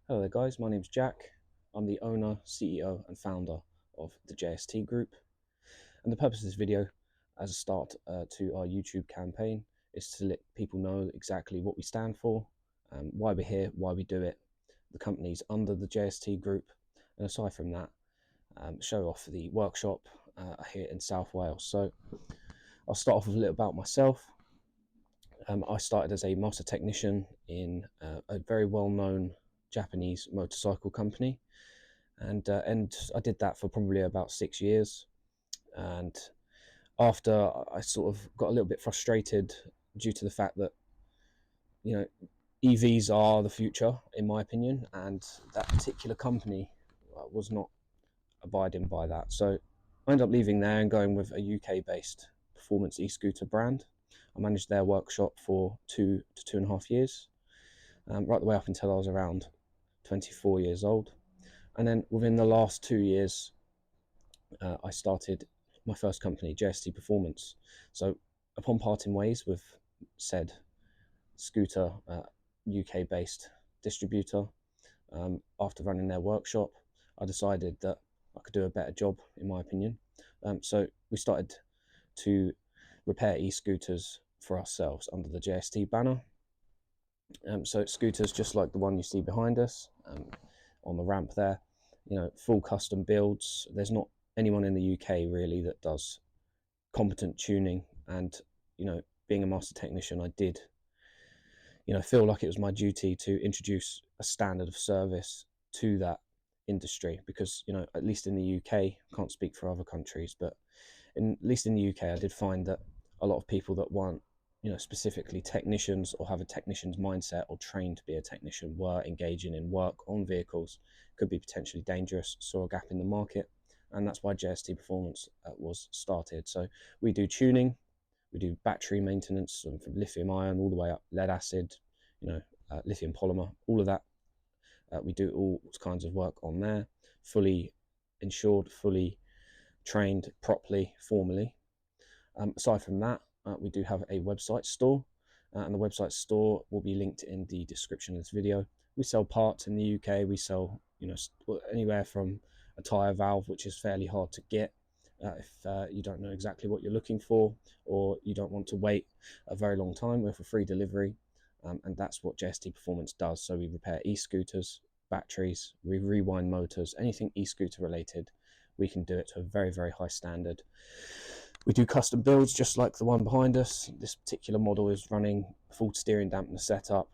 Hello there guys, my name's Jack. I'm the owner, CEO and founder of the JST Group. And the purpose of this video, as a start to our YouTube campaign, is to let people know exactly what we stand for, why we're here, why we do it, the company's under the JST Group, and aside from that, show off the workshop here in South Wales. So I'll start off with a little about myself. I started as a master technician in a very well-known Japanese motorcycle company, and I did that for probably about 6 years. And after, I sort of got a little bit frustrated due to the fact that EVs are the future, in my opinion, and that particular company was not abiding by that. So I ended up leaving there and going with a UK-based performance e-scooter brand. I managed their workshop for 2 to 2.5 years, right the way up until I was around 24 years old. And then within the last 2 years, I started my first company, JST Performance. So upon parting ways with said scooter UK-based distributor, after running their workshop, I decided that I could do a better job, in my opinion. So we started to repair e-scooters for ourselves under the JST banner. So scooters just like the one you see behind us on the ramp there, full custom builds. There's not anyone in the UK really that does competent tuning, and being a master technician, I did feel like it was my duty to introduce a standard of service to that industry, because at least in the UK, I can't speak for other countries, but at least in the UK, I did find that a lot of people that weren't specifically technicians or have a technician's mindset or trained to be a technician were engaging in work on vehicles could be potentially dangerous. Saw a gap in the market, and that's why JST Performance was started. So we do tuning, we do battery maintenance from lithium ion all the way up lead acid, lithium polymer, all of that. We do all kinds of work on there, fully insured, fully trained properly, formally. Aside from that, we do have a website store, and the website store will be linked in the description of this video. We sell parts in the UK. We sell anywhere from a tyre valve, which is fairly hard to get if you don't know exactly what you're looking for, or you don't want to wait a very long time. We're for free delivery, and that's what JST Performance does. So we repair e-scooters, batteries, we rewind motors, anything e-scooter related, we can do it to a very, very high standard. We do custom builds just like the one behind us. This particular model is running full steering dampener setup,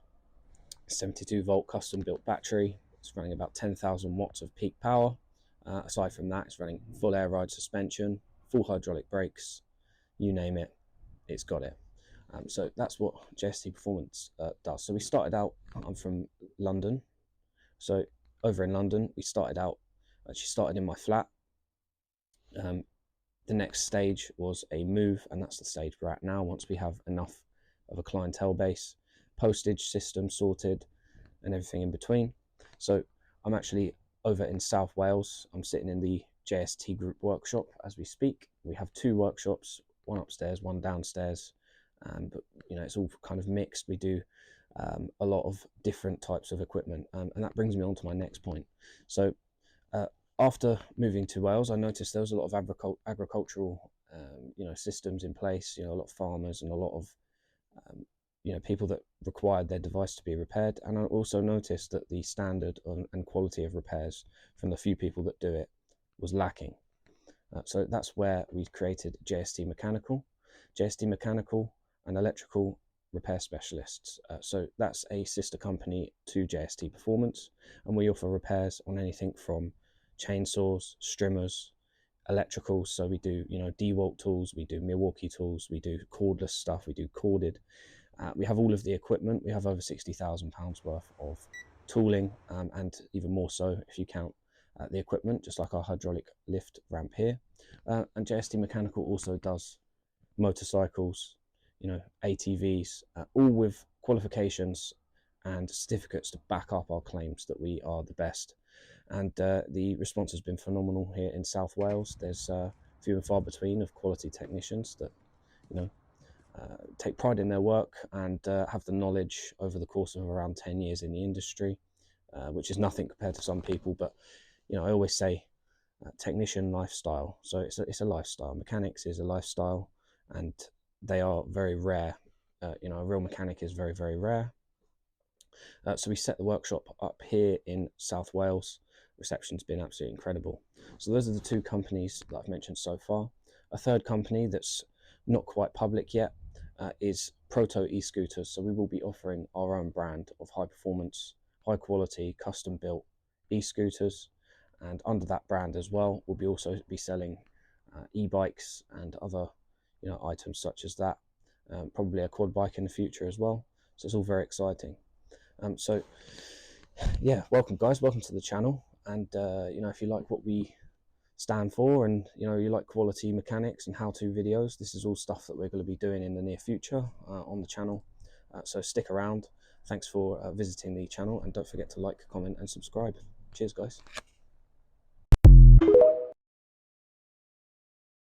72 volt custom built battery. It's running about 10,000 watts of peak power. Aside from that, it's running full air ride suspension, full hydraulic brakes, you name it, it's got it. So that's what JST Performance does. So we started out, I'm from London, so over in London we started in my flat. The next stage was a move, and that's the stage we're at now. Once we have enough of a clientele base, postage system sorted, and everything in between. So I'm actually over in South Wales. I'm sitting in the JST Group workshop as we speak. We have two workshops, one upstairs, one downstairs. But it's all kind of mixed. We do a lot of different types of equipment, and that brings me on to my next point. So after moving to Wales, I noticed there was a lot of agricultural systems in place, a lot of farmers and a lot of people that required their device to be repaired. And I also noticed that the standard and quality of repairs from the few people that do it was lacking. So that's where we created JST Mechanical. JST Mechanical and Electrical Repair Specialists. So that's a sister company to JST Performance, and we offer repairs on anything from chainsaws, strimmers, electricals. So we do DeWalt tools, we do Milwaukee tools, we do cordless stuff, we do corded. We have all of the equipment. We have over £60,000 worth of tooling, and even more so if you count the equipment, just like our hydraulic lift ramp here. And JST Mechanical also does motorcycles, ATVs, all with qualifications and certificates to back up our claims that we are the best. And the response has been phenomenal here in South Wales. There's few and far between of quality technicians that take pride in their work and have the knowledge over the course of around 10 years in the industry. which is nothing compared to some people. But you know, I always say technician lifestyle. So it's a lifestyle. Mechanics is a lifestyle, and they are very rare. You know, a real mechanic is very, very rare. So we set the workshop up here in South Wales. Reception's been absolutely incredible. So those are the two companies that I've mentioned so far. A third company that's not quite public yet is Proto e-scooters. So we will be offering our own brand of high performance, high quality, custom built e-scooters. And under that brand as well, we'll be also be selling e-bikes and other, you know, items such as that. Probably a quad bike in the future as well. So it's all very exciting. So yeah, welcome guys, welcome to the channel. And you know, if you like what we stand for, and you know, you like quality mechanics and how-to videos, this is all stuff that we're going to be doing in the near future on the channel. So stick around. Thanks for visiting the channel, and don't forget to like, comment and subscribe. Cheers guys.